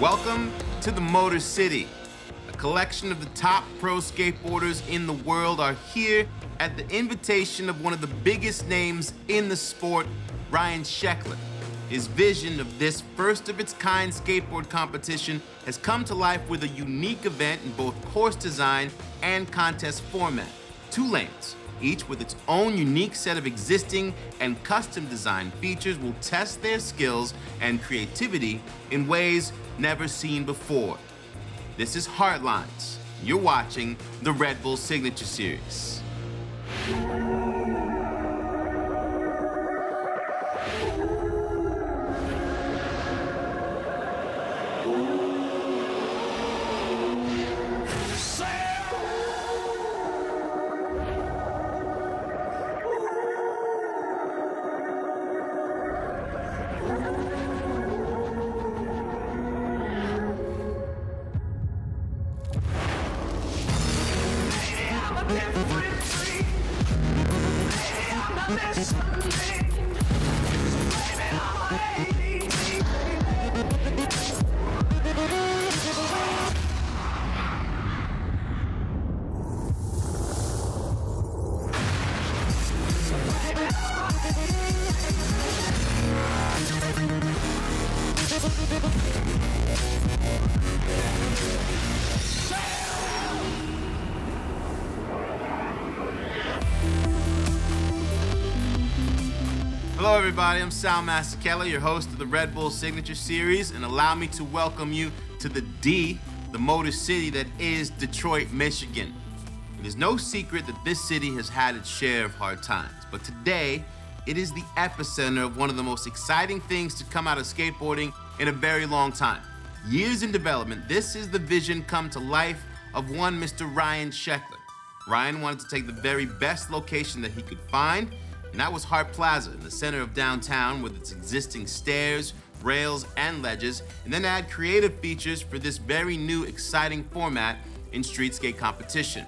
Welcome to the Motor City. A collection of the top pro skateboarders in the world are here at the invitation of one of the biggest names in the sport, Ryan Sheckler. His vision of this first-of-its-kind skateboard competition has come to life with a unique event in both course design and contest format. 2 lanes, each with its own unique set of existing and custom design features, will test their skills and creativity in ways never seen before. This is Hartlines. You're watching the Red Bull Signature Series. Hello everybody, I'm Master Keller, your host of the Red Bull Signature Series, and allow me to welcome you to the Motor City that is Detroit, Michigan. It is no secret that this city has had its share of hard times, but today it is the epicenter of one of the most exciting things to come out of skateboarding in a very long time. Years in development, this is the vision come to life of one Mr. Ryan Sheckler. Ryan wanted to take the very best location that he could find, and that was Hart Plaza in the center of downtown with its existing stairs, rails, and ledges, and then add creative features for this very new, exciting format in street skate competition.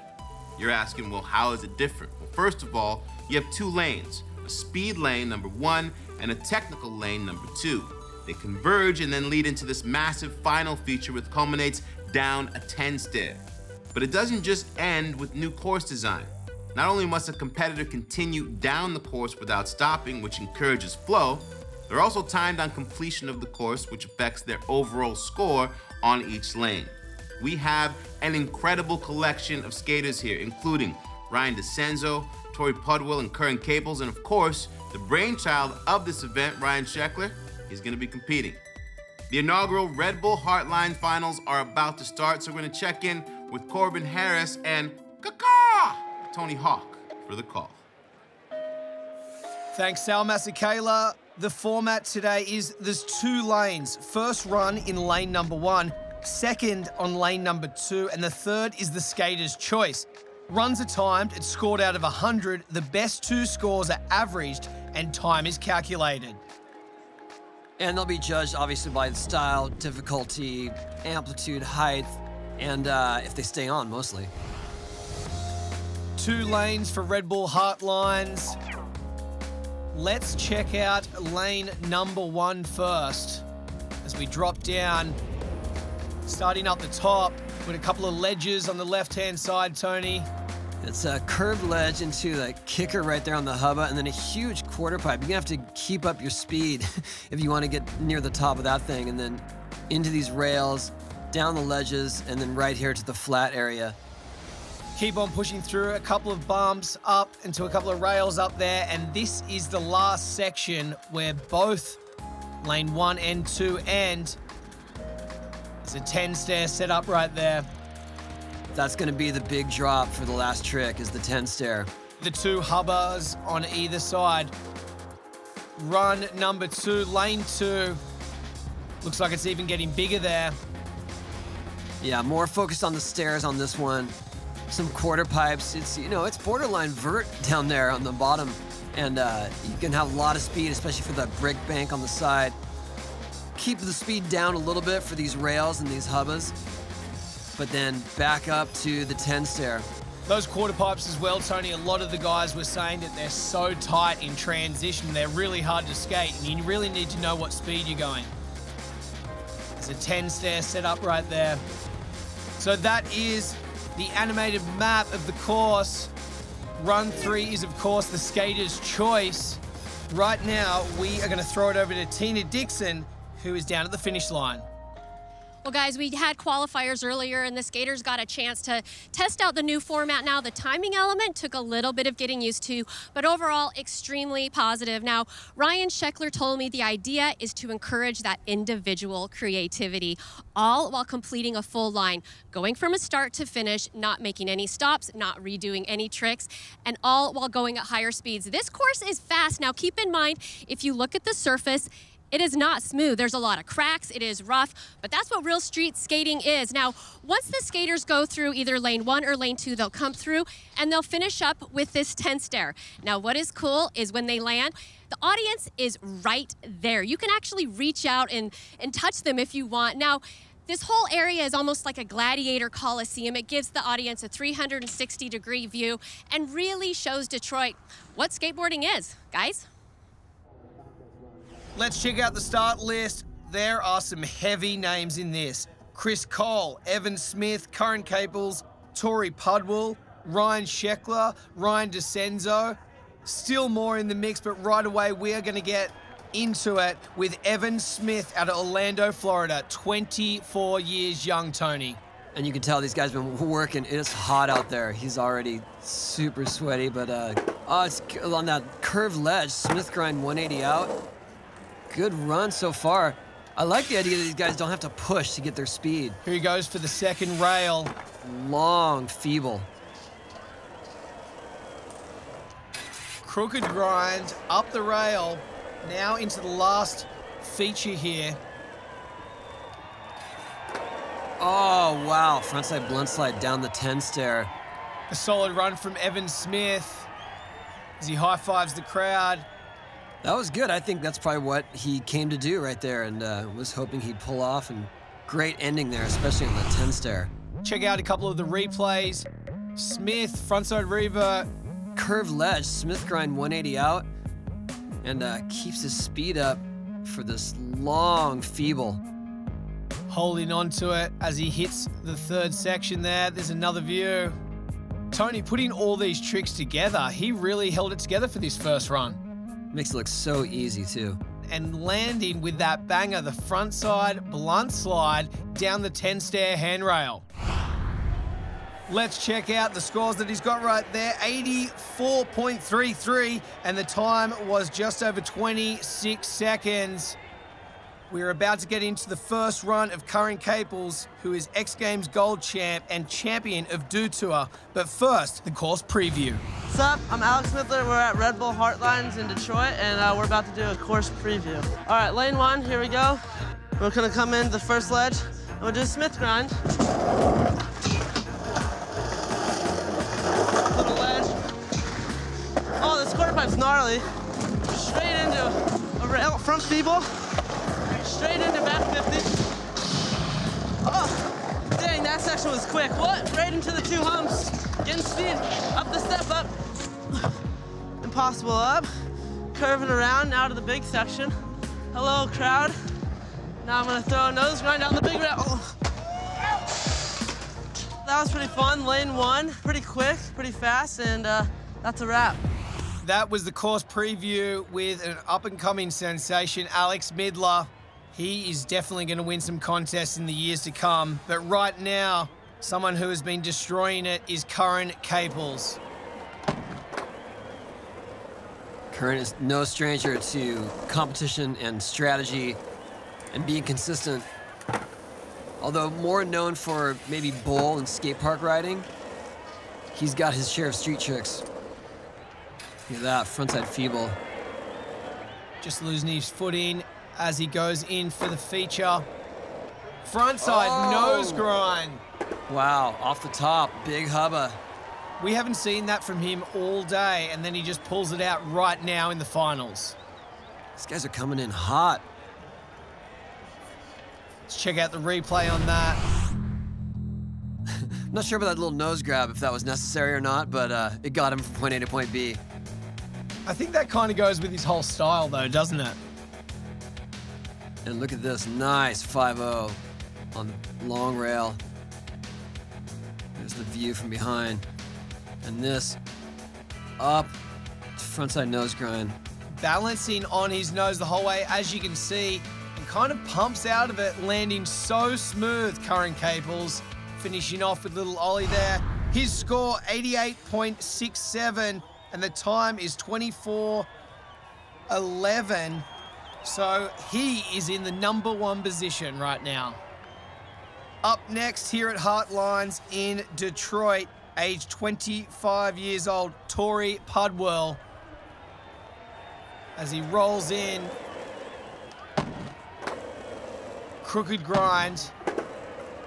You're asking, well, how is it different? Well, first of all, you have 2 lanes, a speed lane, number 1, and a technical lane, number 2. They converge and then lead into this massive final feature which culminates down a 10 stair. But it doesn't just end with new course design. Not only must a competitor continue down the course without stopping, which encourages flow, they're also timed on completion of the course, which affects their overall score on each lane. We have an incredible collection of skaters here, including Ryan Decenzo, Tory Pudwill, and Curren Caples, and of course, the brainchild of this event, Ryan Sheckler, is going to be competing. The inaugural Red Bull Hart Lines finals are about to start, so we're going to check in with Corbin Harris and Tony Hawk for the call. Thanks, Master Keller. The format today is there's 2 lanes. First run in lane number 1, second on lane number 2, and the third is the skater's choice. Runs are timed, it's scored out of 100. The best 2 scores are averaged, and time is calculated. And they'll be judged, obviously, by the style, difficulty, amplitude, height, and if they stay on, mostly. 2 lanes for Red Bull Hart Lines. Let's check out lane number 1 first. As we drop down, starting up the top, with a couple of ledges on the left-hand side, Tony. It's a curved ledge into the kicker right there on the hubba, and then a huge quarter pipe. You're gonna have to keep up your speed if you want to get near the top of that thing, and then into these rails, down the ledges, and then right here to the flat area. Keep on pushing through, a couple of bumps up into a couple of rails up there, and this is the last section where both lane 1 and 2 end. There's a 10 stair set up right there. That's gonna be the big drop for the last trick, is the 10 stair. The 2 hubbas on either side. Run number 2, lane 2. Looks like it's even getting bigger there. Yeah, more focused on the stairs on this one. Some quarter pipes. It's, you know, it's borderline vert down there on the bottom, and you can have a lot of speed, especially for that brick bank on the side. Keep the speed down a little bit for these rails and these hubbas, but then back up to the 10 stair. Those quarter pipes as well, Tony, a lot of the guys were saying that they're so tight in transition, they're really hard to skate, and you really need to know what speed you're going. There's a 10 stair set up right there. So that is the animated map of the course. Run 3 is, of course, the skater's choice. Right now, we are going to throw it over to Tina Dixon, who is down at the finish line. Well, guys, we had qualifiers earlier, and the skaters got a chance to test out the new format. Now, the timing element took a little bit of getting used to, but overall, extremely positive. Now, Ryan Sheckler told me the idea is to encourage that individual creativity, all while completing a full line, going from a start to finish, not making any stops, not redoing any tricks, and all while going at higher speeds. This course is fast. Now, keep in mind, if you look at the surface, it is not smooth. There's a lot of cracks. It is rough, but that's what real street skating is. Now, once the skaters go through either lane 1 or lane 2, they'll come through and they'll finish up with this 10 stair. Now, what is cool is when they land, the audience is right there. You can actually reach out and touch them if you want. Now, this whole area is almost like a gladiator coliseum. It gives the audience a 360-degree view and really shows Detroit what skateboarding is, guys. Let's check out the start list. There are some heavy names in this. Chris Cole, Evan Smith, Curren Caples, Tory Pudwill, Ryan Sheckler, Ryan Decenzo. Still more in the mix, but right away we are going to get into it with Evan Smith out of Orlando, Florida. 24 years young, Tony. And you can tell these guys have been working. It is hot out there. He's already super sweaty, but it's on that curved ledge. Smith grind 180 out. Good run so far. I like the idea that these guys don't have to push to get their speed. Here he goes for the second rail. Long, feeble. Crooked grind, up the rail. Now into the last feature here. Oh, wow. Frontside blunt slide down the 10 stair. A solid run from Evan Smith as he high-fives the crowd. That was good. I think that's probably what he came to do right there, and was hoping he'd pull off. And great ending there, especially on the 10 stair. Check out a couple of the replays. Smith, frontside revert. Curved ledge, Smith grind 180 out, and keeps his speed up for this long feeble. Holding on to it as he hits the third section there. There's another view. Tony, putting all these tricks together, he really held it together for this first run. Makes it look so easy, too. And landing with that banger, the front side blunt slide down the 10 stair handrail. Let's check out the scores that he's got right there. 84.33, and the time was just over 26 seconds. We're about to get into the first run of Curren Caples, who is X Games Gold Champ and champion of Do Tour. But first, the course preview. What's up? I'm Alec Majerus. We're at Red Bull Hart Lines in Detroit, and we're about to do a course preview. All right, lane 1, here we go. We're gonna come in the first ledge, and we'll do a Smith grind. Little ledge. Oh, this quarter pipe's gnarly. Straight into a rail, front feeble. Straight into back 50. Oh, dang, that section was quick. What? Right into the 2 humps. Getting speed. Up the step up. Impossible up. Curving around now to the big section. Hello, crowd. Now I'm gonna throw a nose grind down the big rail. Oh. That was pretty fun. Lane 1, pretty quick, pretty fast, and that's a wrap. That was the course preview with an up-and-coming sensation, Alex Midler. He is definitely going to win some contests in the years to come. But right now, someone who has been destroying it is Curren Caples. Curren is no stranger to competition and strategy and being consistent. Although more known for maybe bowl and skate park riding, he's got his share of street tricks. Look at that, frontside feeble. Just losing his footing as he goes in for the feature. Frontside nose grind. Wow, off the top, big hubba. We haven't seen that from him all day, and then he just pulls it out right now in the finals. These guys are coming in hot. Let's check out the replay on that. I'm not sure about that little nose grab, if that was necessary or not, but it got him from point A to point B. I think that kind of goes with his whole style, though, doesn't it? And look at this, nice 5-0 on the long rail. There's the view from behind. And this up, frontside nose grind. Balancing on his nose the whole way, as you can see, and kind of pumps out of it, landing so smooth, Curren Caples. Finishing off with little ollie there. His score, 88.67, and the time is 24:11. So he is in the #1 position right now. Up next here at Hartlines in Detroit, age 25 years old, Tory Pudwill. As he rolls in, crooked grind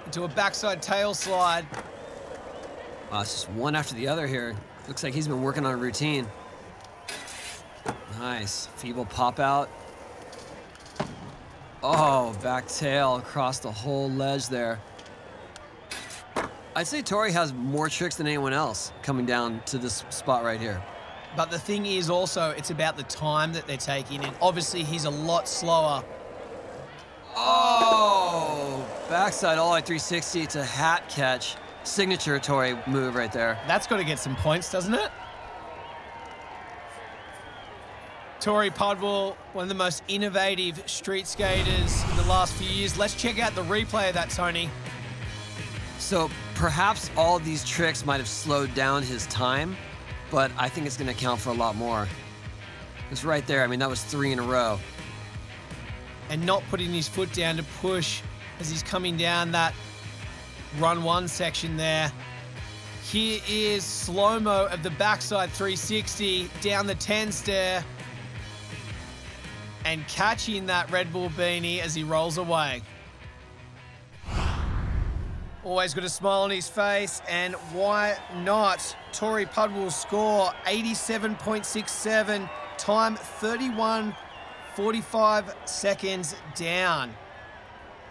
into a backside tail slide. Wow, it's just one after the other here. Looks like he's been working on a routine. Nice, feeble pop out. Oh, back tail across the whole ledge there. I'd say Tory has more tricks than anyone else coming down to this spot right here. But the thing is also, it's about the time that they're taking, and obviously he's a lot slower. Oh, backside all the way 360 to hat catch. Signature Tory move right there. That's got to get some points, doesn't it? Tory Pudwill, one of the most innovative street skaters in the last few years. Let's check out the replay of that, Tony. So perhaps all of these tricks might have slowed down his time, but I think it's going to count for a lot more. It's right there. I mean, that was 3 in a row. And not putting his foot down to push as he's coming down that run 1 section there. Here is slow-mo of the backside 360 down the 10 stair and catching that Red Bull beanie as he rolls away. Always got a smile on his face, and why not? Tory Pudwill's score, 87.67, time 31:45 seconds down.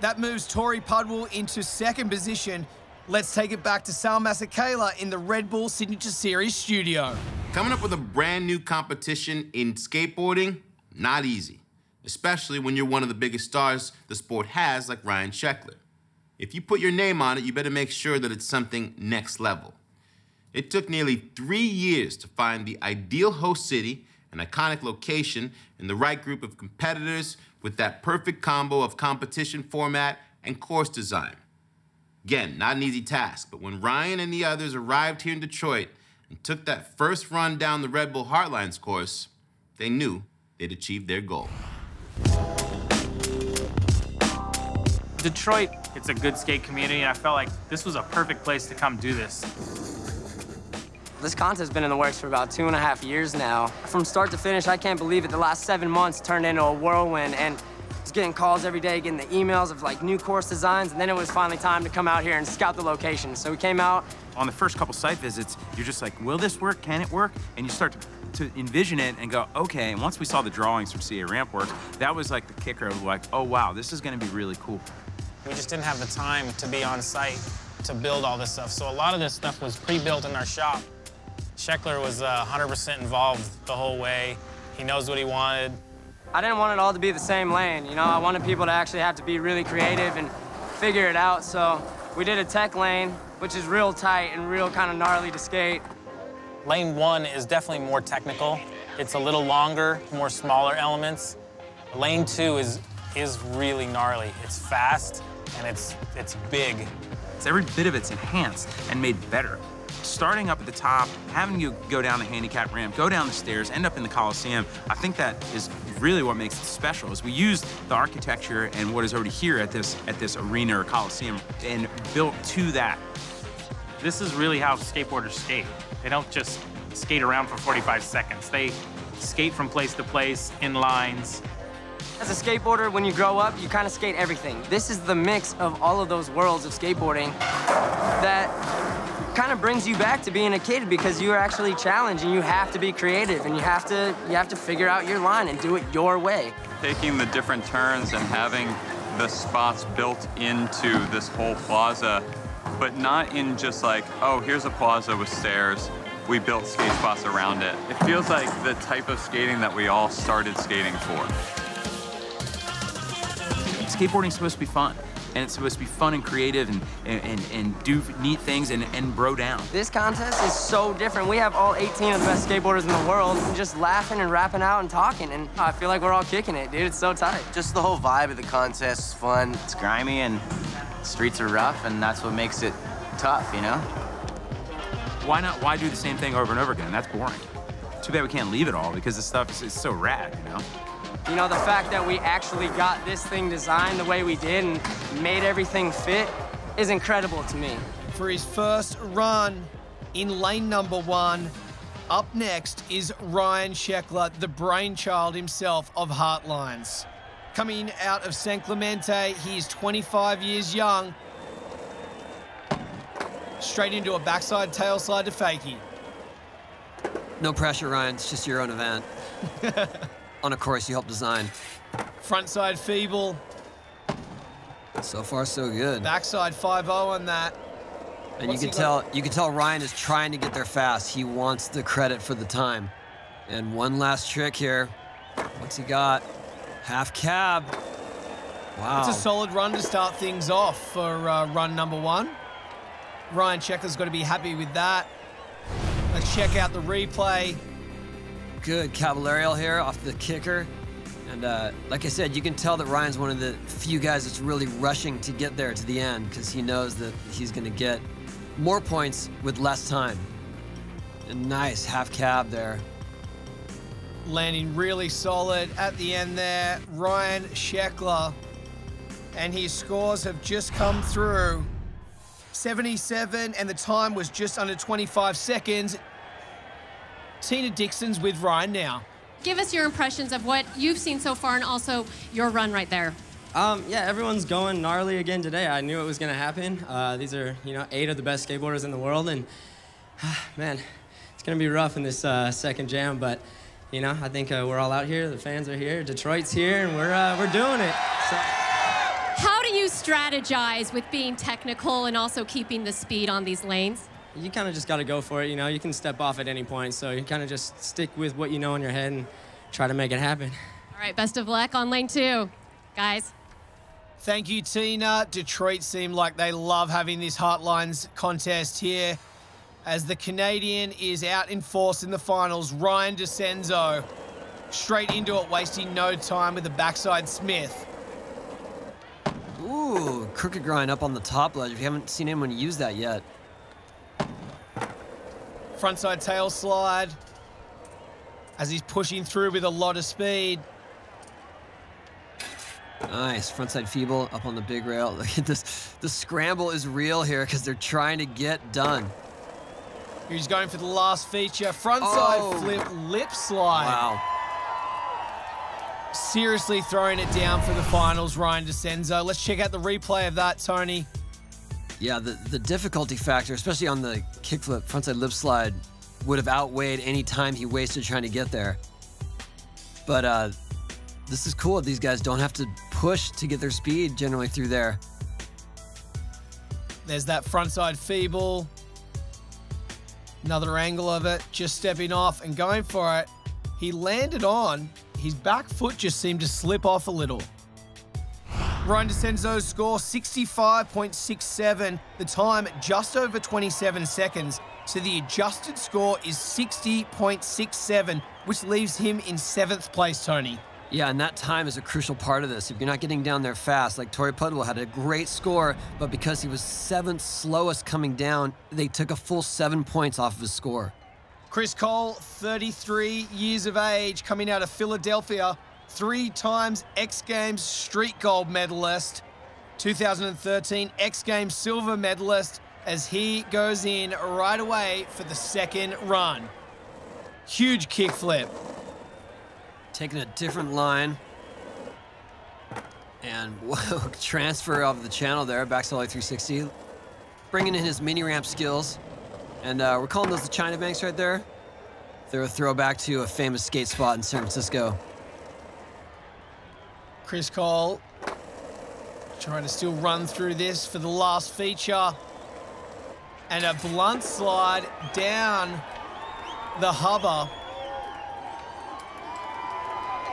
That moves Tory Pudwill into 2nd position. Let's take it back to Sal Masekela in the Red Bull Signature Series studio. Coming up with a brand new competition in skateboarding, not easy, especially when you're one of the biggest stars the sport has, like Ryan Sheckler. If you put your name on it, you better make sure that it's something next level. It took nearly 3 years to find the ideal host city, an iconic location, and the right group of competitors with that perfect combo of competition format and course design. Again, not an easy task, but when Ryan and the others arrived here in Detroit and took that first run down the Red Bull Hart Lines course, they knew they'd achieved their goal. Detroit, it's a good skate community, and I felt like this was a perfect place to come do this. This contest has been in the works for about 2.5 years now. From start to finish, I can't believe it. The last 7 months turned into a whirlwind, and just getting calls every day, getting the emails of like new course designs, and then it was finally time to come out here and scout the location. So we came out. On the first couple site visits, you're just like, will this work? Can it work? And you start to envision it and go, okay. And once we saw the drawings from CA RampWorks, that was like the kicker of like, oh wow, this is gonna be really cool. We just didn't have the time to be on site to build all this stuff. So a lot of this stuff was pre-built in our shop. Sheckler was 100% involved the whole way. He knows what he wanted. I didn't want it all to be the same lane. You know, I wanted people to actually have to be really creative and figure it out. So we did a tech lane, which is real tight and real kind of gnarly to skate. Lane 1 is definitely more technical. It's a little longer, more smaller elements. Lane 2 is really gnarly. It's fast and it's big. Every bit of it's enhanced and made better. Starting up at the top, having you go down the handicap ramp, go down the stairs, end up in the Coliseum, I think that is really what makes it special, is we used the architecture and what is already here at this arena or Coliseum and built to that. This is really how skateboarders skate. They don't just skate around for 45 seconds. They skate from place to place, in lines. As a skateboarder, when you grow up, you kind of skate everything. This is the mix of all of those worlds of skateboarding that kind of brings you back to being a kid, because you are actually challenged and you have to be creative and you have to figure out your line and do it your way. Taking the different turns and having the spots built into this whole plaza, but not in just like, oh, here's a plaza with stairs. We built skate spots around it. It feels like the type of skating that we all started skating for. skateboarding's supposed to be fun. And it's supposed to be fun and creative and do neat things and bro down. This contest is so different. We have all 18 of the best skateboarders in the world just laughing and rapping out and talking, and I feel like we're all kicking it, dude. It's so tight. Just the whole vibe of the contest is fun. It's grimy and streets are rough, and that's what makes it tough, you know? Why not? Why do the same thing over and over again? That's boring. Too bad we can't leave it all because this stuff is so rad, you know? You know, the fact that we actually got this thing designed the way we did and made everything fit is incredible to me. For his first run in lane number 1, up next is Ryan Sheckler, the brainchild himself of Hartlines. Coming out of San Clemente, he is 25 years young. Straight into a backside tail slide to fakie. No pressure, Ryan. It's just your own event. On a course you helped design. Frontside feeble. So far, so good. Backside 5-0 on that. And you can tell Ryan is trying to get there fast. He wants the credit for the time. And one last trick here. What's he got? Half cab. Wow. It's a solid run to start things off for run number 1. Ryan Sheckler's got to be happy with that. Let's check out the replay. Good caballerial here off the kicker. And like I said, you can tell that Ryan's one of the few guys that's really rushing to get there to the end because he knows that he's going to get more points with less time. And nice half cab there. Landing really solid at the end there. Ryan Sheckler. And his scores have just come through. 77, and the time was just under 25 seconds. Tina Dixon's with Ryan now. Give us your impressions of what you've seen so far and also your run right there. Yeah, everyone's going gnarly again today. I knew it was going to happen. These are, 8 of the best skateboarders in the world, and man, it's going to be rough in this second jam, but I think we're all out here. The fans are here. Detroit's here, and we're doing it. So. How do you strategize with being technical and also keeping the speed on these lanes? You kind of just got to go for it. You can step off at any point, so you kind of just stick with what you know in your head and try to make it happen. All right, best of luck on lane 2, guys. Thank you, Tina. Detroit seem like they love having this Hartlines contest here. As the Canadian is out in force in the finals, Ryan Decenzo straight into it, wasting no time with the backside Smith. Ooh, crooked grind up on the top ledge. If you haven't seen anyone use that yet. Frontside tail slide as he's pushing through with a lot of speed. Nice, frontside feeble up on the big rail. Look at this. The scramble is real here because they're trying to get done. He's going for the last feature. Frontside flip lip slide. Wow. Seriously throwing it down for the finals, Ryan Decenzo. Let's check out the replay of that, Tony. Yeah, the difficulty factor, especially on the kickflip frontside lip slide, would have outweighed any time he wasted trying to get there. But this is cool. These guys don't have to push to get their speed generally through there. There's that frontside feeble. Another angle of it, just stepping off and going for it. He landed on. His back foot just seemed to slip off a little. Ryan Decenzo's score, 65.67. The time, just over 27 seconds. So the adjusted score is 60.67, which leaves him in 7th place, Tony. Yeah, and that time is a crucial part of this. If you're not getting down there fast, like Tory Pudwill had a great score, but because he was 7th slowest coming down, they took a full 7 points off of his score. Chris Cole, 33 years of age, coming out of Philadelphia, 3 times X Games street gold medalist, 2013 X Games silver medalist, as he goes in right away for the second run. Huge kickflip. Taking a different line. And whoa, transfer of the channel there, backside 360. Bringing in his mini ramp skills. And we're calling those the China Banks right there. They're a throwback to a famous skate spot in San Francisco. Chris Cole trying to still run through this for the last feature. And a blunt slide down the hubba.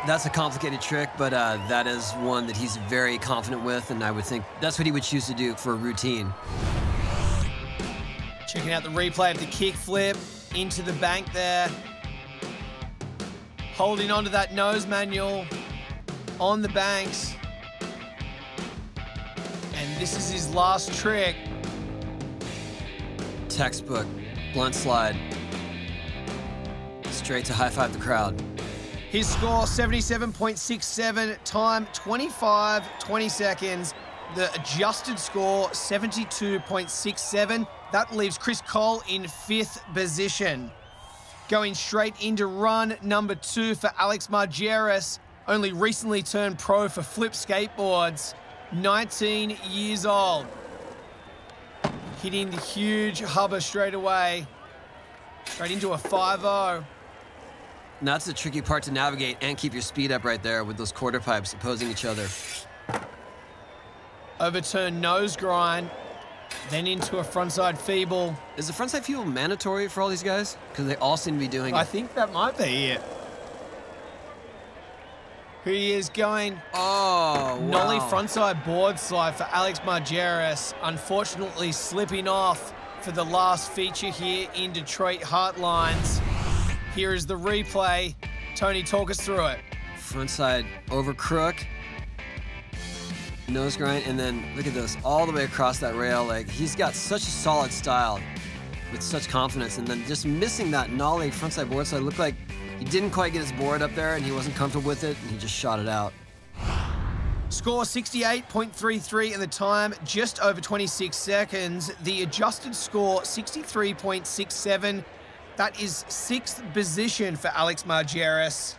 That's a complicated trick, but that is one that he's very confident with, and I would think that's what he would choose to do for a routine. Checking out the replay of the kick flip into the bank there. Holding onto that nose manual on the banks. And this is his last trick. Textbook, blunt slide. Straight to high-five the crowd. His score, 77.67, time 25:20 seconds. The adjusted score, 72.67. That leaves Chris Cole in 5th position. Going straight into run number 2 for Alec Majerus, only recently turned pro for flip skateboards, 19 years old. Hitting the huge hubba straight away, straight into a 5-0. And that's the tricky part to navigate and keep your speed up right there with those quarter pipes opposing each other. Overturn nose grind, then into a frontside feeble. Is the frontside feeble mandatory for all these guys? Because they all seem to be doing it. I think that might be it. Here he is going. Oh, wow. Nollie frontside board slide for Alec Majerus. Unfortunately slipping off for the last feature here in Detroit Hartlines. Here is the replay. Tony, talk us through it. Frontside over crook. Nose grind, and then look at this, all the way across that rail. Like, he's got such a solid style with such confidence, and then just missing that nollie frontside board slide. Looked like he didn't quite get his board up there, and he wasn't comfortable with it, and he just shot it out. Score 68.33 and the time just over 26 seconds. The adjusted score 63.67. That is 6th position for Alec Majerus.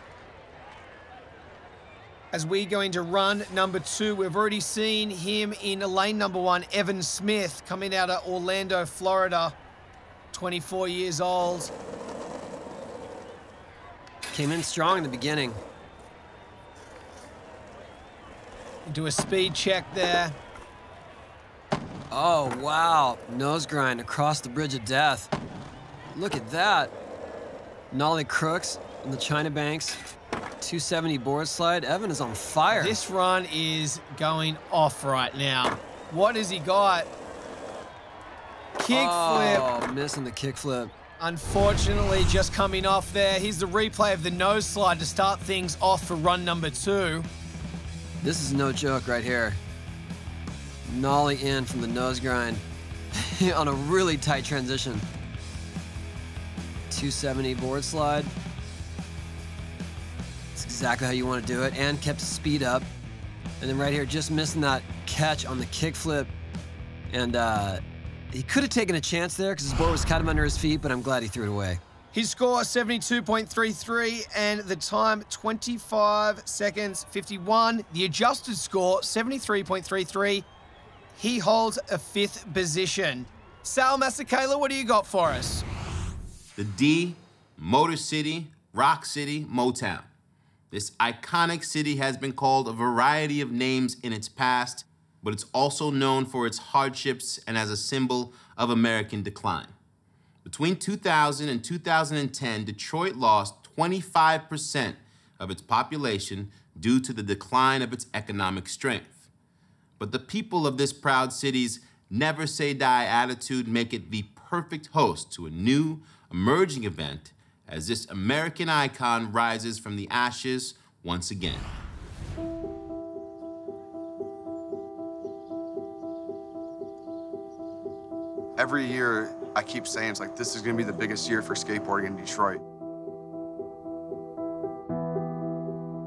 As we go into run number 2, we've already seen him in lane number 1, Evan Smith, coming out of Orlando, Florida, 24 years old. Came in strong in the beginning. Do a speed check there. Oh, wow. Nose grind across the bridge of death. Look at that. Nollie crooks on the China banks. 270 board slide. Evan is on fire. This run is going off right now. What has he got? Kick flip. Oh, missing the kick flip. Unfortunately, just coming off there. Here's the replay of the nose slide to start things off for run number 2. This is no joke right here. Nollie in from the nose grind on a really tight transition. 270 board slide. That's exactly how you want to do it, and kept his speed up. And then right here, just missing that catch on the kick flip. And he could have taken a chance there because his board was kind of under his feet, but I'm glad he threw it away. His score 72.33 and the time 25 seconds 51. The adjusted score 73.33. He holds a 5th position. Sal Masakela, what do you got for us? The D, Motor City, Rock City, Motown. This iconic city has been called a variety of names in its past, but it's also known for its hardships and as a symbol of American decline. Between 2000 and 2010, Detroit lost 25% of its population due to the decline of its economic strength. But the people of this proud city's never say die attitude make it the perfect host to a new, emerging event as this American icon rises from the ashes once again. Every year, I keep saying, it's like, this is gonna be the biggest year for skateboarding in Detroit.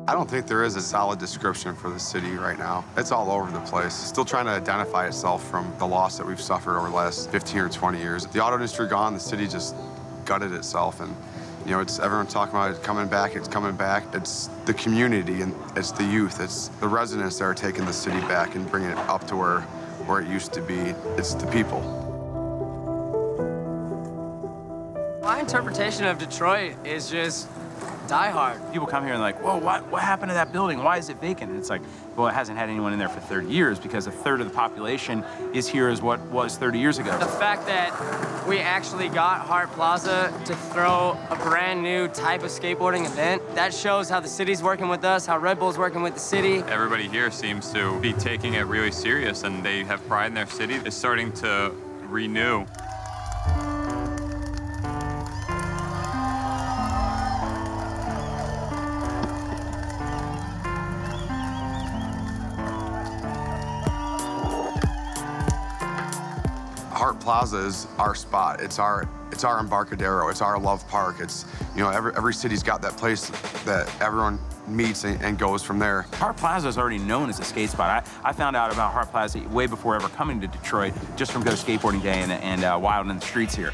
I don't think there is a solid description for the city right now. It's all over the place. Still trying to identify itself from the loss that we've suffered over the last 15 or 20 years. The auto industry gone, the city just gutted itself, and you know, it's everyone talking about it coming back, it's coming back. It's the community and it's the youth, it's the residents that are taking the city back and bringing it up to where it used to be. It's the people. My interpretation of Detroit is just Die hard. People come here and like, whoa, what happened to that building? Why is it vacant? And it's like, well, it hasn't had anyone in there for 30 years because a third of the population is here as what was 30 years ago. The fact that we actually got Hart Plaza to throw a brand new type of skateboarding event, that shows how the city's working with us, how Red Bull's working with the city. Everybody here seems to be taking it really serious, and they have pride in their city. It's starting to renew. Hart Plaza is our spot. It's our Embarcadero. It's our love park. It's, you know, every city's got that place that everyone meets and goes from there. Hart Plaza is already known as a skate spot. I found out about Hart Plaza way before ever coming to Detroit, just from Go Skateboarding Day and Wild in the Streets here.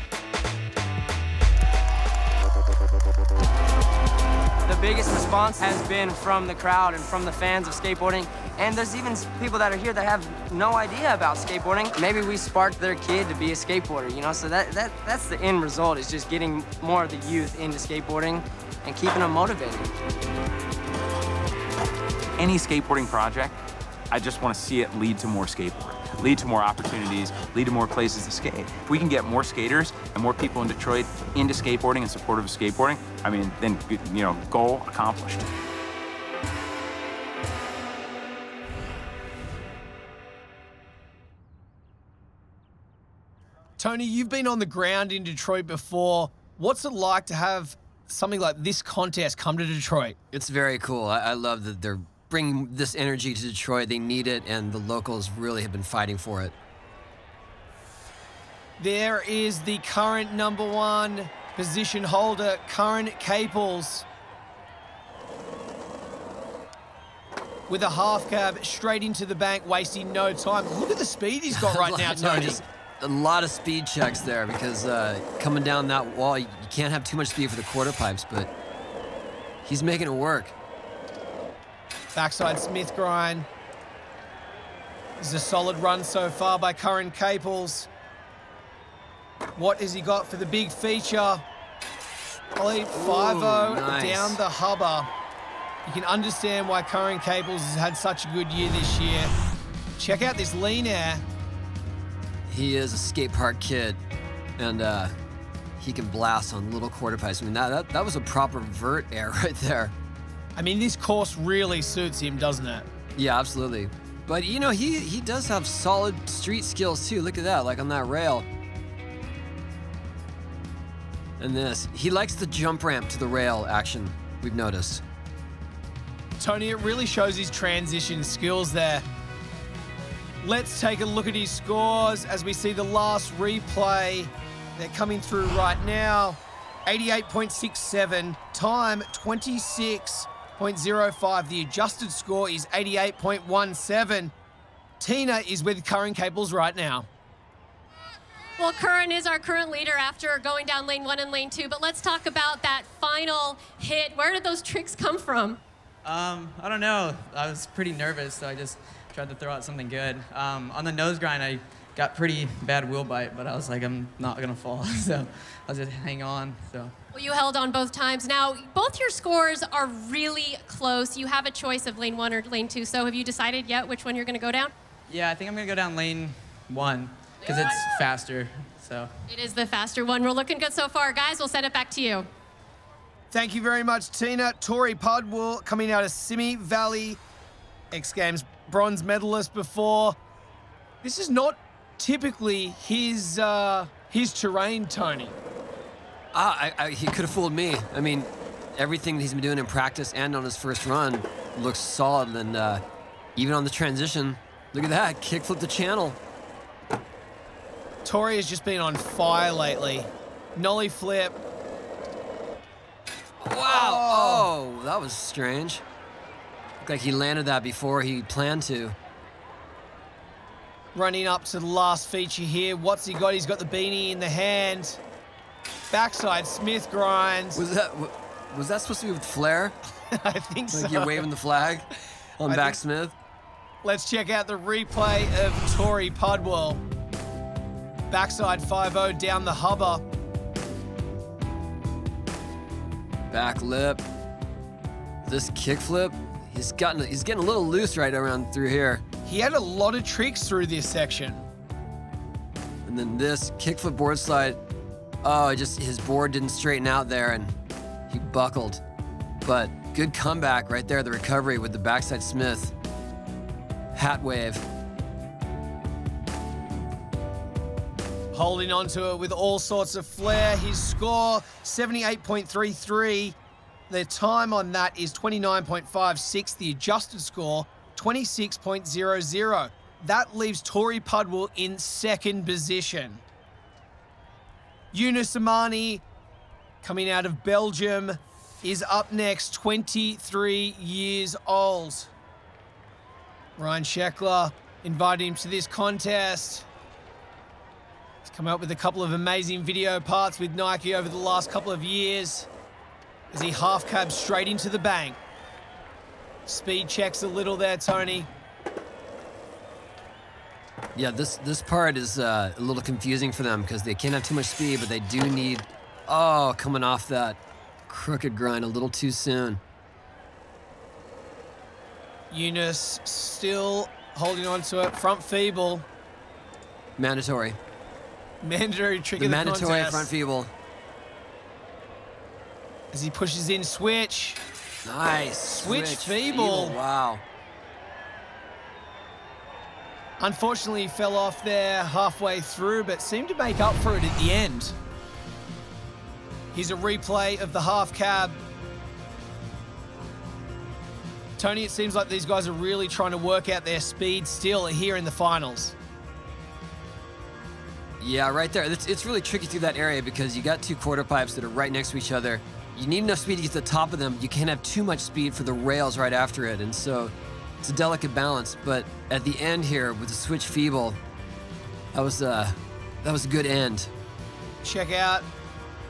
The biggest response has been from the crowd and from the fans of skateboarding. And there's even people that are here that have no idea about skateboarding. Maybe we sparked their kid to be a skateboarder, you know? So that's the end result, is just getting more of the youth into skateboarding and keeping them motivated. Any skateboarding project, I just want to see it lead to more skateboarding, lead to more opportunities, lead to more places to skate. If we can get more skaters and more people in Detroit into skateboarding and supportive of skateboarding, I mean, then, you know, goal accomplished. Tony, you've been on the ground in Detroit before. What's it like to have something like this contest come to Detroit? It's very cool. I love that they're bringing this energy to Detroit. They need it, and the locals really have been fighting for it. There is the current #1 position holder, Curren Caples, with a half cab straight into the bank, wasting no time. Look at the speed he's got right now, Tony. Just a lot of speed checks there, because coming down that wall, you can't have too much speed for the quarter pipes, but he's making it work. Backside Smith grind. This is a solid run so far by Curren Caples. What has he got for the big feature? Ollie 5-0 nice. Down the hubber. You can understand why Curren Caples has had such a good year this year. Check out this lean air. He is a skate park kid, and he can blast on little quarter pipes. I mean, that was a proper vert air right there. I mean, this course really suits him, doesn't it? Yeah, absolutely. But, you know, he does have solid street skills, too. Look at that, like on that rail. And this. He likes the jump ramp to the rail action, we've noticed. Tony, it really shows his transition skills there. Let's take a look at his scores as we see the last replay. They're coming through right now. 88.67, time 26.05. The adjusted score is 88.17. Tina is with Curren Caples right now. Well, Curren is our current leader after going down lane 1 and lane 2, but let's talk about that final hit. Where did those tricks come from? I don't know. I was pretty nervous, so I just tried to throw out something good. On the nose grind, I got pretty bad wheel bite, but I was like, I'm not gonna fall, so I was just hang on. So. Well, you held on both times. Now, both your scores are really close. You have a choice of lane 1 or lane 2, so have you decided yet which one you're gonna go down? Yeah, I think I'm gonna go down lane 1, because it's faster, so. It is the faster one. We're looking good so far. Guys, we'll send it back to you. Thank you very much, Tina. Tory Pudwill coming out of Simi Valley, X Games bronze medalist before. This is not typically his terrain, Tony. He could have fooled me. I mean, everything that he's been doing in practice and on his first run looks solid, and even on the transition, look at that, kickflip the channel. Tory has just been on fire lately. Nollie flip. Wow, oh, that was strange. Looked like he landed that before he planned to. Running up to the last feature here. What's he got? He's got the beanie in the hand. Backside Smith grinds. Was that supposed to be with flair? I think so. Like you're waving the flag on back Smith? Let's check out the replay of Tory Pudwill. Backside 5-0 down the hubber. Back lip. This kickflip, he's getting a little loose right around through here. He had a lot of tricks through this section. And then this kickflip board slide, oh, his board didn't straighten out there and he buckled. But good comeback right there, the recovery with the backside Smith. Hat wave. Holding on to it with all sorts of flair. His score, 78.33. The time on that is 29.56. The adjusted score, 26.00. That leaves Tory Pudwill in second position. Youness Amran, coming out of Belgium, is up next, 23 years old. Ryan Sheckler invited him to this contest. He's come up with a couple of amazing video parts with Nike over the last couple of years as he half cabs straight into the bank. Speed checks a little there, Tony. Yeah, this part is a little confusing for them because they can't have too much speed, but they do need, oh, coming off that crooked grind a little too soon. Youness still holding on to it. Front feeble. Mandatory. Mandatory trick of the contest. Mandatory front feeble. As he pushes in switch. Nice. Switch feeble. Wow. Unfortunately, he fell off there halfway through, but seemed to make up for it at the end. Here's a replay of the half cab. Tony, it seems like these guys are really trying to work out their speed still here in the finals. Yeah, right there. It's really tricky through that area because you got two quarter pipes that are right next to each other. You need enough speed to get to the top of them. You can't have too much speed for the rails right after it, and so it's a delicate balance. But at the end here with the switch feeble, that was a good end. Check out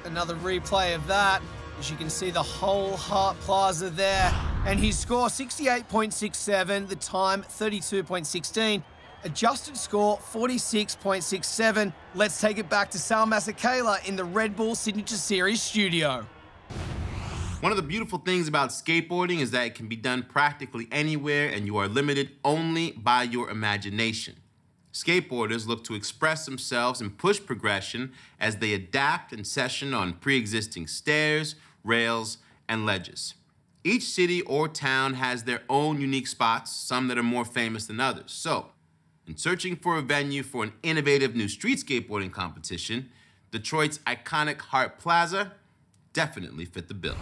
another replay of that. As you can see, the whole Hart Plaza there. And his score, 68.67. The time, 32.16. Adjusted score, 46.67. Let's take it back to Sal Masekela in the Red Bull Signature Series studio. One of the beautiful things about skateboarding is that it can be done practically anywhere and you are limited only by your imagination. Skateboarders look to express themselves and push progression as they adapt and session on pre-existing stairs, rails, and ledges. Each city or town has their own unique spots, some that are more famous than others. So, in searching for a venue for an innovative new street skateboarding competition, Detroit's iconic Hart Plaza definitely fit the bill.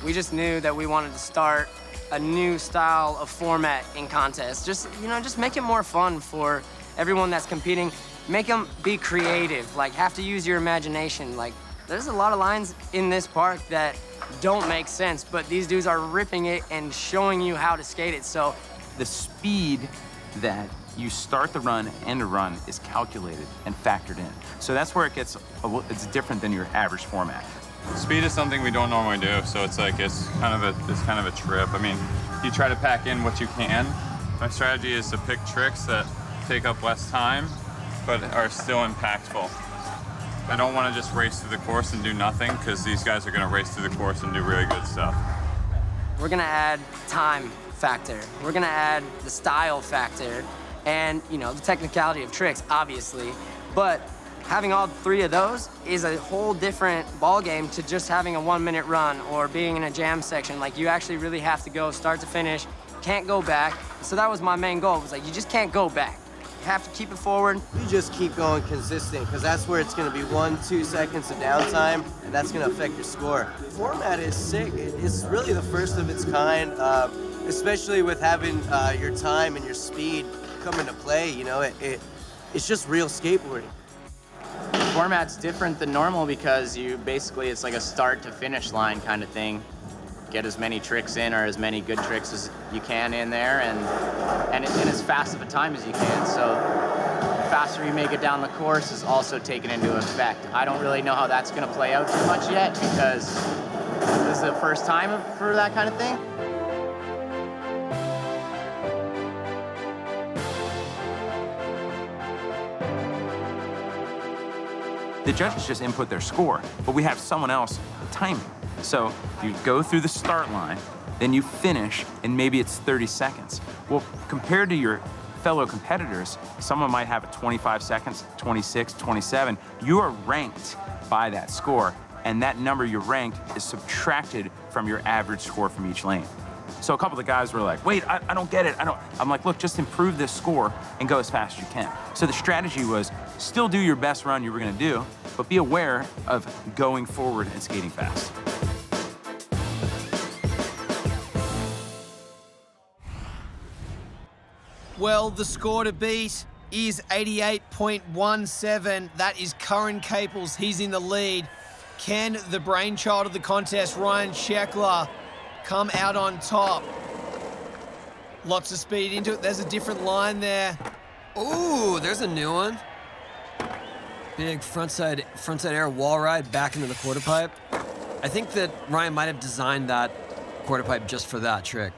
We just knew that we wanted to start a new style of format in contests. Just make it more fun for everyone that's competing. Make them be creative, like have to use your imagination. Like there's a lot of lines in this park that don't make sense, but these dudes are ripping it and showing you how to skate it. So the speed that you start the run and the run is calculated and factored in. So that's where it's different than your average format. Speed is something we don't normally do, so it's kind of a trip. I mean, you try to pack in what you can. My strategy is to pick tricks that take up less time, but are still impactful. I don't want to just race through the course and do nothing, because these guys are going to race through the course and do really good stuff. We're going to add time factor. We're going to add the style factor and, the technicality of tricks, obviously. But having all three of those is a whole different ballgame to just having a 1-minute run or being in a jam section. Like, you actually really have to go start to finish, can't go back. So that was my main goal, was like, you just can't go back. You have to keep it forward. You just keep going consistent, because that's where it's going to be 1-2 seconds of downtime, and that's going to affect your score. The format is sick. It's really the first of its kind, especially with having your time and your speed come into play. It's just real skateboarding. The format's different than normal because it's like a start to finish line kind of thing. Get as many tricks in or as many good tricks as you can in there and in as fast of a time as you can. So the faster you make it down the course is also taken into effect. I don't really know how that's going to play out too much yet because this is the first time for that kind of thing. The judges just input their score, but we have someone else timing. So you go through the start line, then you finish, and maybe it's 30 seconds. Well, compared to your fellow competitors, someone might have a 25 seconds, 26, 27. You are ranked by that score, and that number you're ranked is subtracted from your average score from each lane. So a couple of the guys were like, wait, I don't get it. I'm like, look, just improve this score and go as fast as you can. So the strategy was still do your best run you were gonna do, but be aware of going forward and skating fast. Well, the score to beat is 88.17. That is Curren Caples. He's in the lead. Can the brainchild of the contest, Ryan Sheckler, come out on top? Lots of speed into it. There's a different line there. Ooh, there's a new one. Big frontside air wall ride back into the quarter pipe. I think that Ryan might have designed that quarter pipe just for that trick.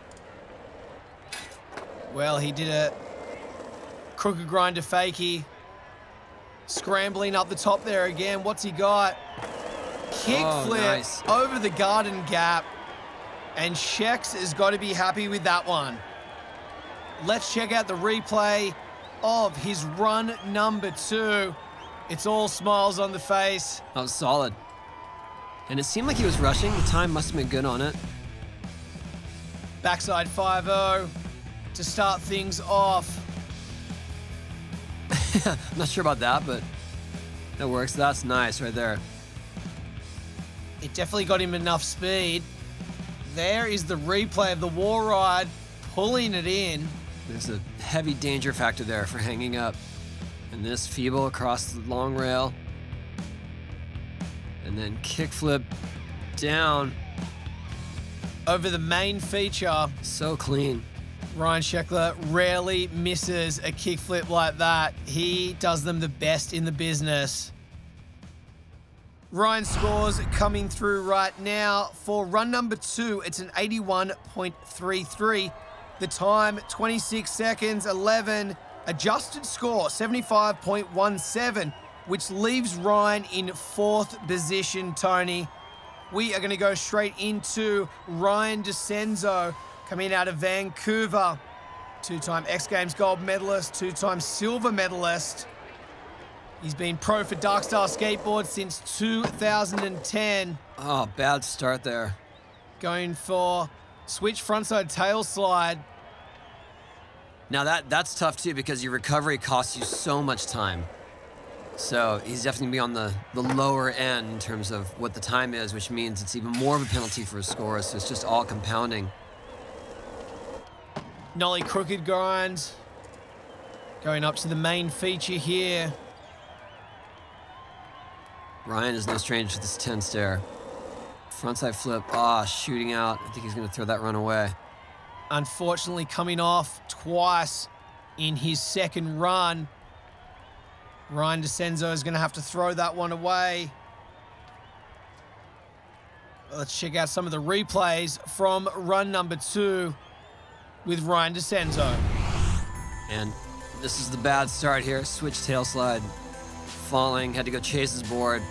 Well, he did a crooked grinder fakie. Scrambling up the top there again. What's he got? Kickflip nice. Over the garden gap. And Shex has got to be happy with that one. Let's check out the replay of his run number 2. It's all smiles on the face. That was solid. And it seemed like he was rushing. The time must have been good on it. Backside 5-0 to start things off. I'm not sure about that, but that works. That's nice right there. It definitely got him enough speed. There is the replay of the wall ride, pulling it in. There's a heavy danger factor there for hanging up. And this feeble across the long rail. And then kickflip down. Over the main feature. So clean. Ryan Sheckler rarely misses a kickflip like that. He does them the best in the business. Ryan's scores coming through right now. For run number 2, it's an 81.33. The time, 26 seconds, 11. Adjusted score, 75.17, which leaves Ryan in 4th position, Tony. We are going to go straight into Ryan Decenzo, coming out of Vancouver. 2-time X Games gold medalist, 2-time silver medalist. He's been pro for Darkstar Skateboard since 2010. Oh, bad start there. Going for switch frontside tail slide. Now that's tough too because your recovery costs you so much time. So he's definitely gonna be on the lower end in terms of what the time is, which means it's even more of a penalty for his score, so it's just all compounding. Nollie crooked grind. Going up to the main feature here. Ryan is no stranger to this 10 stair. Frontside flip, shooting out. I think he's gonna throw that run away. Unfortunately coming off twice in his second run. Ryan Decenzo is gonna have to throw that one away. Let's check out some of the replays from run number 2 with Ryan Decenzo. And this is the bad start here. Switch tail slide. Falling, had to go chase his board.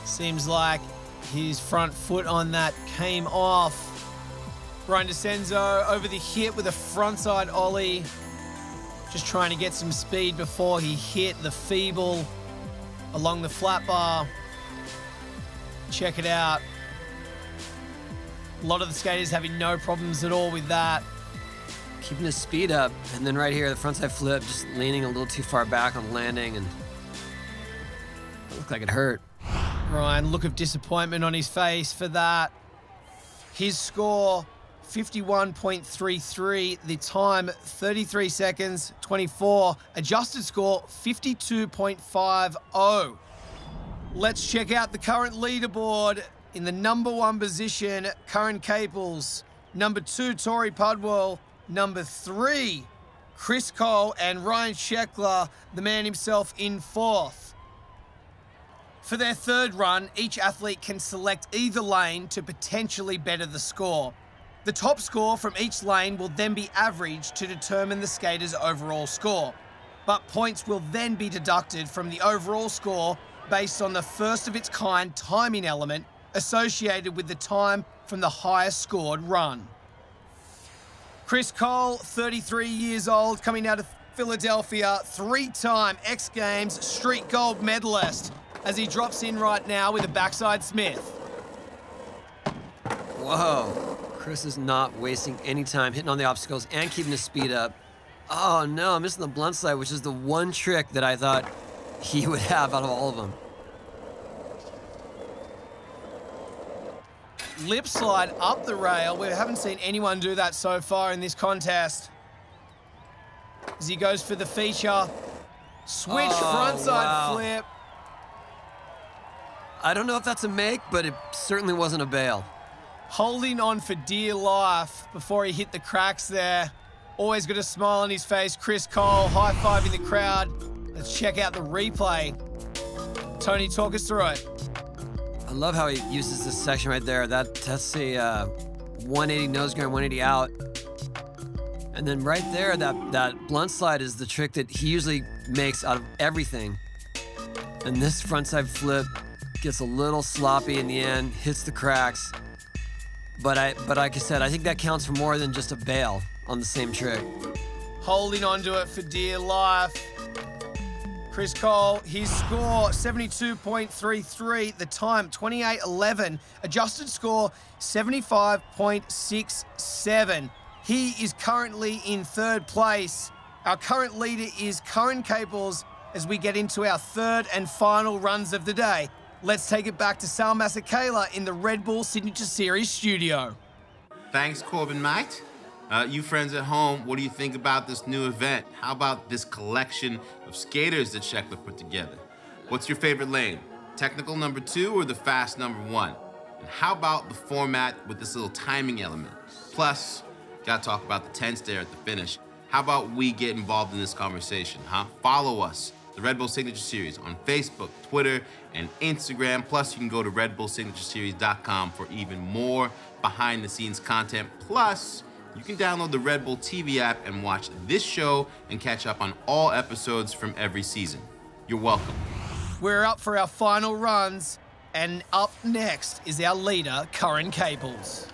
Seems like his front foot on that came off. Ryan Decenzo over the hip with a frontside ollie. Just trying to get some speed before he hit the feeble along the flat bar. Check it out. A lot of the skaters having no problems at all with that. Keeping his speed up, and then right here, the frontside flip, just leaning a little too far back on landing, and it looked like it hurt. Ryan, look of disappointment on his face for that. His score, 51.33. The time, 33 seconds, 24. Adjusted score, 52.50. Let's check out the current leaderboard. In the number 1 position, Curren Caples. Number 2, Tory Pudwill. Number 3, Chris Cole, and Ryan Sheckler, the man himself, in 4th. For their 3rd run, each athlete can select either lane to potentially better the score. The top score from each lane will then be averaged to determine the skater's overall score. but points will then be deducted from the overall score based on the first of its kind timing element associated with the time from the highest scored run. Chris Cole, 33 years old, coming out of Philadelphia, 3-time X Games street gold medalist, as he drops in right now with a backside Smith. Whoa, Chris is not wasting any time hitting on the obstacles and keeping his speed up. Oh no, I'm missing the blunt slide, which is the one trick that I thought he would have out of all of them. Lip slide up the rail. We haven't seen anyone do that so far in this contest. As he goes for the feature. Switch frontside flip. I don't know if that's a make, but it certainly wasn't a bail. Holding on for dear life before he hit the cracks there. Always got a smile on his face. Chris Cole high-fiving the crowd. Let's check out the replay. Tony, talk us through it. I love how he uses this section right there. That's a 180 nose grind, 180 out. And then right there, that blunt slide is the trick that he usually makes out of everything. And this frontside flip gets a little sloppy in the end, hits the cracks. But like I said, I think that counts for more than just a bail on the same trick. Holding on to it for dear life. Chris Cole, his score 72.33, the time 28.11, adjusted score 75.67. He is currently in third place. Our current leader is Curren Caples as we get into our third and final runs of the day. Let's take it back to Sal Masekela in the Red Bull Signature Series studio. Thanks, Corbin, mate. You friends at home, what do you think about this new event? How about this collection of skaters that Sheckler put together? What's your favorite lane? Technical number 2 or the fast number 1? And how about the format with this little timing element? Plus, gotta talk about the 10 stair at the finish. How about we get involved in this conversation, huh? Follow us, the Red Bull Signature Series, on Facebook, Twitter, and Instagram. Plus, you can go to redbullsignatureseries.com for even more behind-the-scenes content. Plus, you can download the Red Bull TV app and watch this show and catch up on all episodes from every season. You're welcome. We're up for our final runs, and up next is our leader, Curren Caples.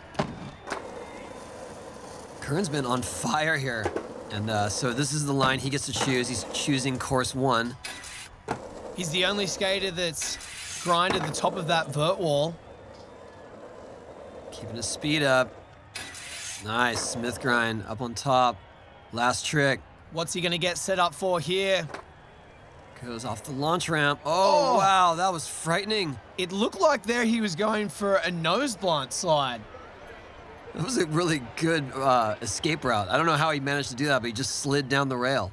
Curren's been on fire here. And so this is the line he gets to choose. He's choosing course 1. He's the only skater that's grinded the top of that vert wall. Keeping his speed up. Nice, Smith grind up on top. Last trick. What's he gonna get set up for here? Goes off the launch ramp. Oh, wow, that was frightening. It looked like there he was going for a nose blunt slide. That was a really good escape route. I don't know how he managed to do that, but he just slid down the rail.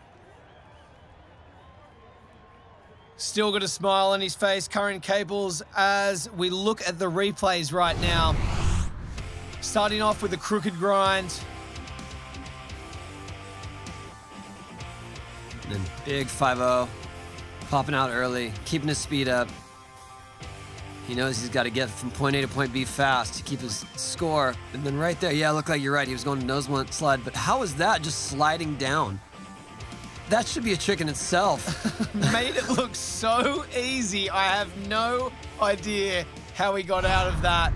Still got a smile on his face, Curren Caples, as we look at the replays right now. Starting off with a crooked grind. And then big 5-0, popping out early, keeping his speed up. He knows he's got to get from point A to point B fast to keep his score. And then right there, yeah, looked like you're right. He was going to nose blunt slide, but how is that just sliding down? That should be a trick in itself. Made it look so easy. I have no idea how he got out of that.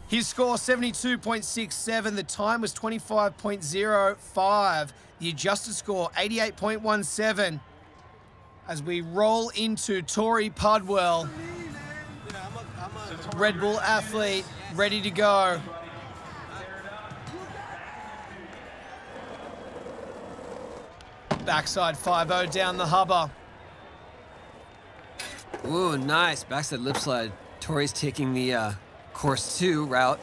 His score, 72.67. The time was 25.05. The adjusted score, 88.17. As we roll into Tory Pudwill, Red Bull athlete, ready to go. Backside 5-0 down the hubba. Ooh, nice. Backside lip slide. Torey's taking the course 2 route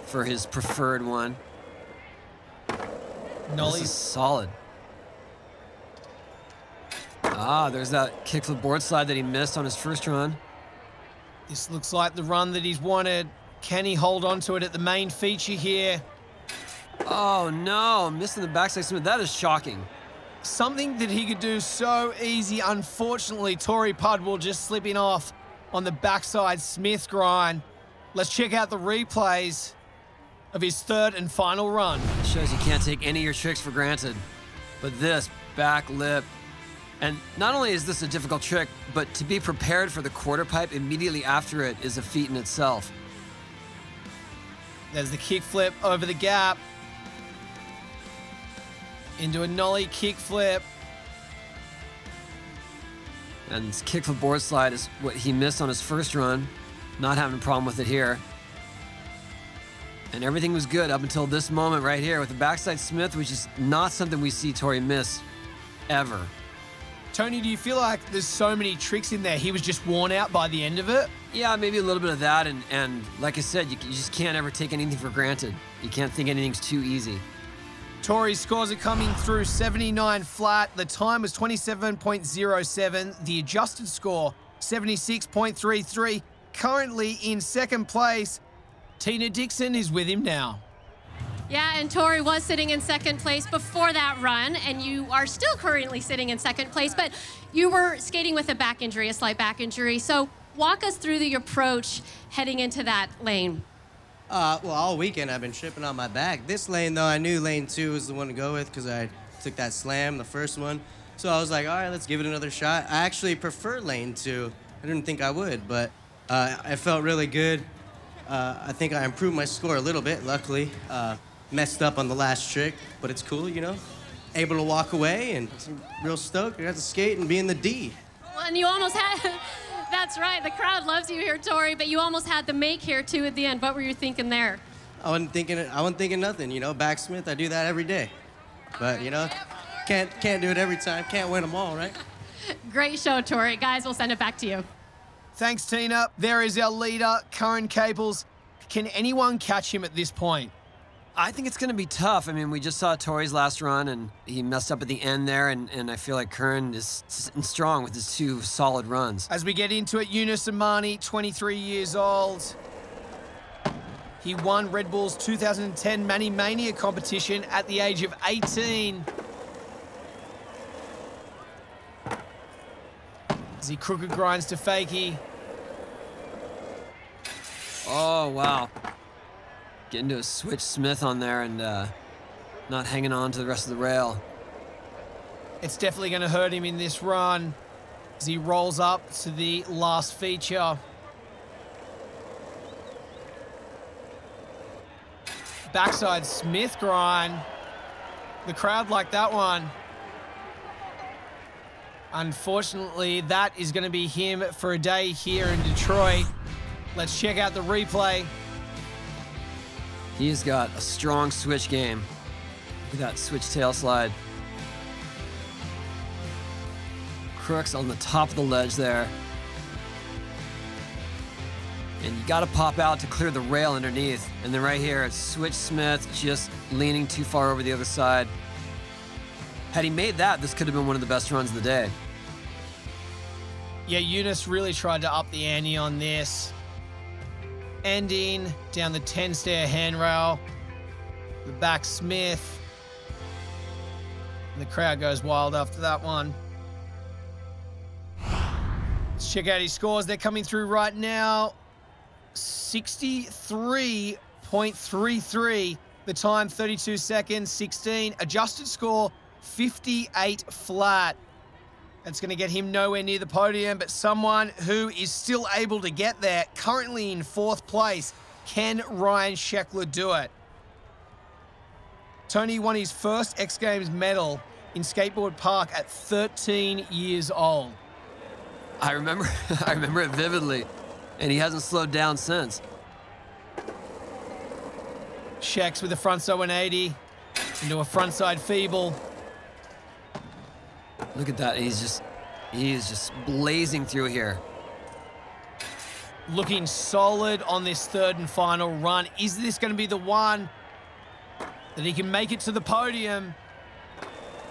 for his preferred one. This is solid. Ah, there's that kickflip board slide that he missed on his first run. This looks like the run that he's wanted. Can he hold on to it at the main feature here? Oh no, missing the backside Smith. That is shocking. Something that he could do so easy. Unfortunately, Tory Pudwill just slipping off on the backside Smith grind. Let's check out the replays of his third and final run. It shows you can't take any of your tricks for granted. But this back lip And not only is this a difficult trick, but to be prepared for the quarter pipe immediately after it is a feat in itself. There's the kick flip over the gap. Into a nollie kick flip. And this kickflip board slide is what he missed on his first run. Not having a problem with it here. And everything was good up until this moment right here with the backside Smith, which is not something we see Torey miss ever. Tony, do you feel like there's so many tricks in there, he was just worn out by the end of it? Yeah, maybe a little bit of that. And like I said, you just can't ever take anything for granted. You can't think anything's too easy. Torey's scores are coming through 79 flat. The time was 27.07. The adjusted score, 76.33. Currently in second place, Tina Dixon is with him now. Yeah, and Torey was sitting in second place before that run, and you are still currently sitting in second place, but you were skating with a back injury, a slight back injury. So walk us through the approach heading into that lane. Well, all weekend I've been tripping on my back. This lane, though, I knew lane 2 was the one to go with because I took that slam, the first one. So I was like, all right, let's give it another shot. I actually prefer lane 2. I didn't think I would, but I felt really good. I think I improved my score a little bit, luckily. Messed up on the last trick, but it's cool, you know? Able to walk away and real stoked. I got to skate and be in the D. Well, and you almost had, that's right, the crowd loves you here, Torey, but you almost had the make here, too, at the end. What were you thinking there? I wasn't thinking nothing, you know? Backsmith, I do that every day. But, you know, can't do it every time. Can't win them all, right? Great show, Torey. Guys, we'll send it back to you. Thanks, Tina. There is our leader, Curren Caples. Can anyone catch him at this point? I think it's going to be tough. I mean, we just saw Torey's last run, and he messed up at the end there, and I feel like Curren is sitting strong with his 2 solid runs. As we get into it, Youness Amran, 23 years old. He won Red Bull's 2010 Mani Mania competition at the age of 18. As he crooked grinds to fakie. Oh, wow. Getting to a switch Smith on there and not hanging on to the rest of the rail. It's definitely going to hurt him in this run as he rolls up to the last feature. Backside Smith grind. The crowd liked that one. Unfortunately, that is going to be him for a day here in Detroit. Let's check out the replay. He's got a strong switch game. Look at that switch tail slide. Crooks on the top of the ledge there. And you gotta pop out to clear the rail underneath. And then right here, it's switch Smith just leaning too far over the other side. Had he made that, this could have been one of the best runs of the day. Yeah, Youness really tried to up the ante on this. Ending down the 10-stair handrail. The back Smith. And the crowd goes wild after that one. Let's check out his scores. They're coming through right now. 63.33. The time, 32 seconds, 16. Adjusted score, 58 flat. That's going to get him nowhere near the podium, but someone who is still able to get there, currently in 4th place. Can Ryan Sheckler do it? Tony won his first X Games medal in Skateboard Park at 13 years old. I remember it vividly, and he hasn't slowed down since. Shecks with a frontside 180 into a frontside feeble. Look at that. He is just blazing through here. Looking solid on this 3rd and final run. Is this going to be the one that he can make it to the podium?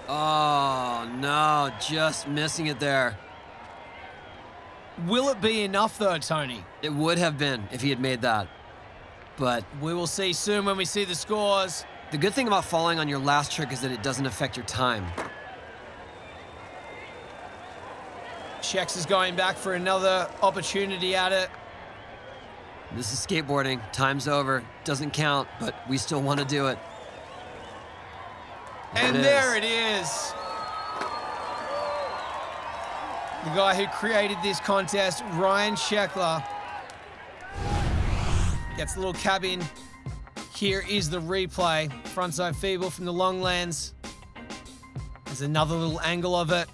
Oh, no, just missing it there. Will it be enough, though, Tony? It would have been if he had made that. But we will see soon when we see the scores. The good thing about falling on your last trick is that it doesn't affect your time. Shecks is going back for another opportunity at it. This is skateboarding. Time's over. Doesn't count, but we still want to do it. And there it is. The guy who created this contest, Ryan Sheckler, gets a little cabin. Here is the replay. Frontside feeble from the long lens. There's another little angle of it.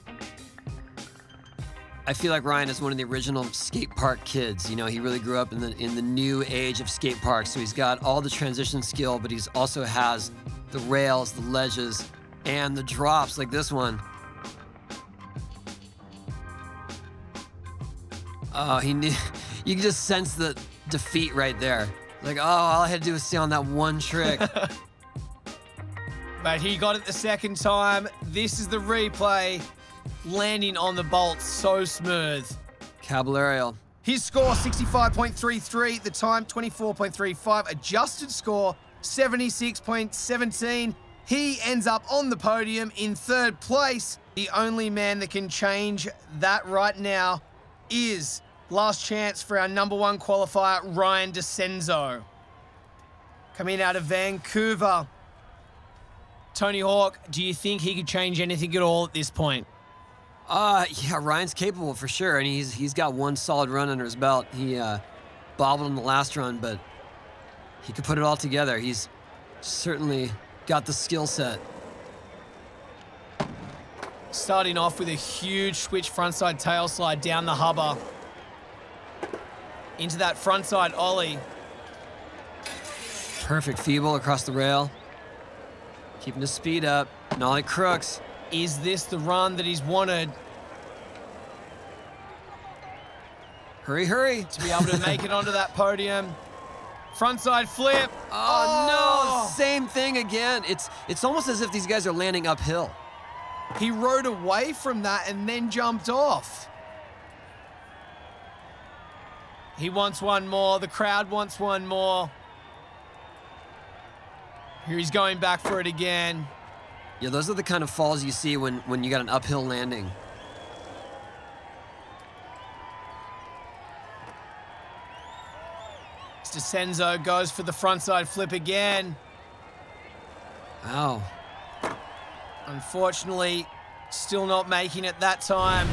I feel like Ryan is one of the original skate park kids. You know, he really grew up in the new age of skate parks, so he's got all the transition skill, but he's also has the rails, the ledges, and the drops like this one. Oh, he knew. You can just sense the defeat right there. Like, oh, all I had to do was stay on that one trick. But he got it the second time. This is the replay. Landing on the bolt so smooth. Caballerial. His score, 65.33. The time, 24.35. Adjusted score, 76.17. He ends up on the podium in third place. The only man that can change that right now is last chance for our #1 qualifier, Ryan Decenzo. Coming out of Vancouver. Tony Hawk, do you think he could change anything at all at this point? Yeah, Ryan's capable for sure, and he's got one solid run under his belt. He bobbled in the last run, but he could put it all together. He's certainly got the skill set. Starting off with a huge switch frontside tail slide down the hubba. Into that frontside ollie. Perfect feeble across the rail. Keeping the speed up. Nollie crooks. Is this the run that he's wanted? Hurry, hurry. To be able to make it onto that podium. Frontside flip. Oh, no, same thing again. It's almost as if these guys are landing uphill. He rode away from that and then jumped off. He wants one more. The crowd wants one more. Here he's going back for it again. Yeah, those are the kind of falls you see when you got an uphill landing. Decenzo goes for the frontside flip again. Wow. Unfortunately, still not making it that time.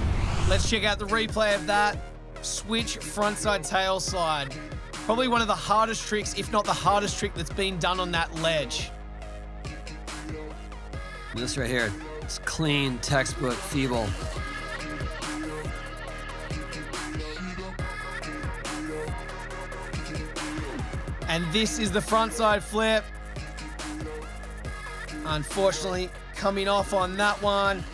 Let's check out the replay of that. Switch frontside tail slide. Probably one of the hardest tricks, if not the hardest trick that's been done on that ledge. This right here, it's clean, textbook, feeble. And this is the frontside flip. Unfortunately, coming off on that one.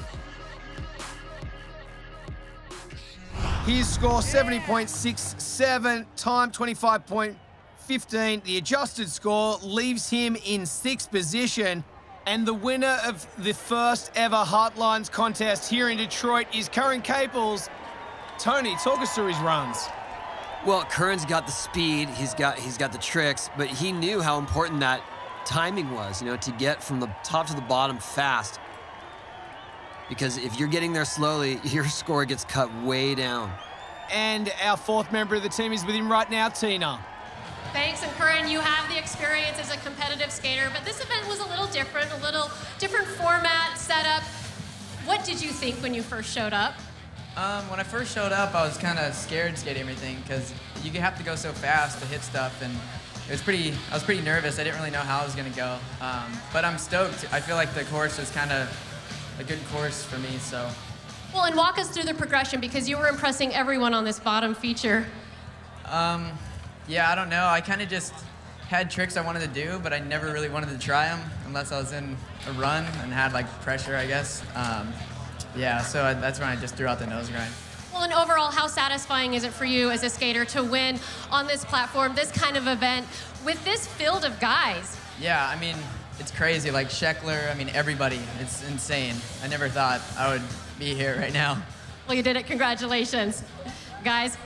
His score, 70.67, time 25.15. The adjusted score leaves him in 6th position. And the winner of the first ever Hartlines contest here in Detroit is Curren Caples. Tony, talk us through his runs. Well, Curren's got the speed, he's got the tricks, but he knew how important that timing was, you know, to get from the top to the bottom fast. Because if you're getting there slowly, your score gets cut way down. And our 4th member of the team is with him right now, Tina. Thanks, and Curren, you have the experience as a competitive skater, but this event was a little different format, setup. What did you think when you first showed up? When I first showed up, I was kind of scared skating everything because you have to go so fast to hit stuff, and I was pretty nervous. I didn't really know how I was going to go, but I'm stoked. I feel like the course was kind of a good course for me, so. Well, and walk us through the progression because you were impressing everyone on this bottom feature. Yeah, I don't know. I kind of just had tricks I wanted to do, but I never really wanted to try them unless I was in a run and had like pressure, I guess. Yeah, so that's when I just threw out the nose grind. Well, and overall, how satisfying is it for you as a skater to win on this platform, this kind of event, with this field of guys? Yeah, I mean, it's crazy. Like Sheckler, I mean, everybody. It's insane. I never thought I would be here right now. Well, you did it. Congratulations, guys.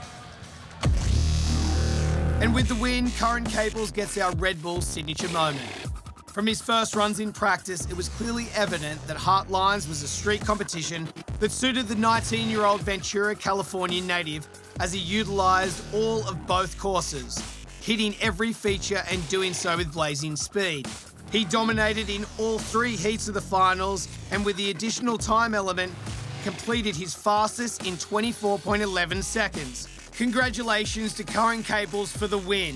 And with the win, Curren Caples gets our Red Bull signature moment. From his first runs in practice, it was clearly evident that Hartlines was a street competition that suited the 19-year-old Ventura, California native as he utilised all of both courses, hitting every feature and doing so with blazing speed. He dominated in all 3 heats of the finals, and with the additional time element, completed his fastest in 24.11 seconds. Congratulations to Curren Caples for the win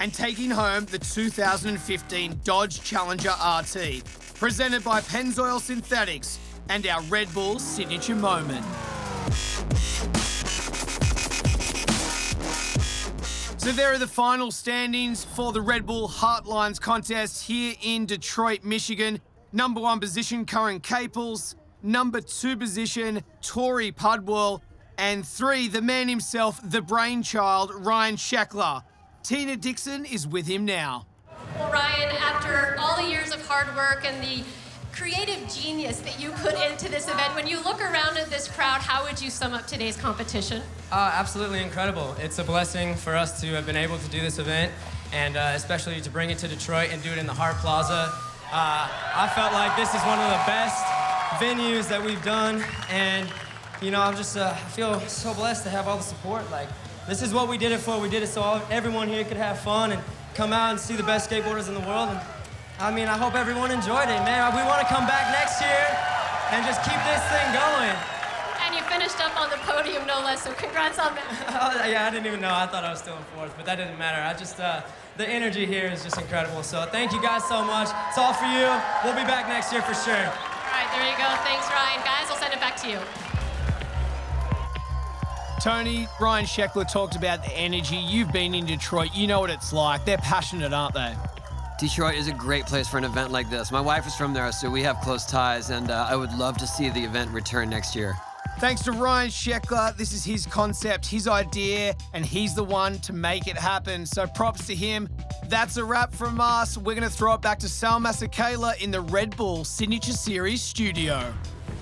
and taking home the 2015 Dodge Challenger RT, presented by Pennzoil Synthetics and our Red Bull signature moment. So there are the final standings for the Red Bull Hart Lines contest here in Detroit, Michigan. Number 1 position, Curren Caples. Number 2 position, Tory Pudwill. And 3, the man himself, the brainchild, Ryan Sheckler. Tina Dixon is with him now. Well, Ryan, after all the years of hard work and the creative genius that you put into this event, when you look around at this crowd, how would you sum up today's competition? Absolutely incredible. It's a blessing for us to have been able to do this event, and especially to bring it to Detroit and do it in the Hart Plaza. I felt like this is one of the best venues that we've done, and you know, I feel so blessed to have all the support. Like, this is what we did it for. We did it so everyone here could have fun and come out and see the best skateboarders in the world. And I mean, I hope everyone enjoyed it, man. We want to come back next year and just keep this thing going. And you finished up on the podium, no less, so congrats on that. Yeah, I didn't even know. I thought I was still in 4th, but that didn't matter. The energy here is just incredible. So thank you guys so much. It's all for you. We'll be back next year for sure. All right, there you go. Thanks, Ryan. Guys, I'll send it back to you. Tony, Ryan Sheckler talked about the energy. You've been in Detroit. You know what it's like. They're passionate, aren't they? Detroit is a great place for an event like this. My wife is from there, so we have close ties, and I would love to see the event return next year. Thanks to Ryan Sheckler. This is his concept, his idea, and he's the one to make it happen. So props to him. That's a wrap from us. We're going to throw it back to Sal Masekela in the Red Bull Signature Series studio.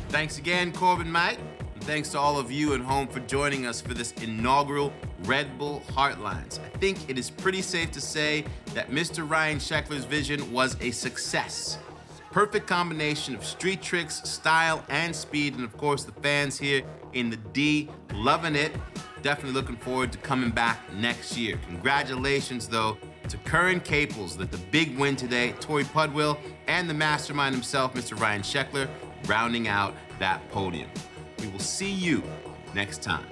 Thanks again, Corbin, mate. And thanks to all of you at home for joining us for this inaugural Red Bull Hartlines. I think it is pretty safe to say that Mr. Ryan Sheckler's vision was a success. Perfect combination of street tricks, style, and speed, and of course the fans here in the D loving it. Definitely looking forward to coming back next year. Congratulations, though, to Curren Caples with the big win today, Tory Pudwill, and the mastermind himself, Mr. Ryan Sheckler, rounding out that podium. We will see you next time.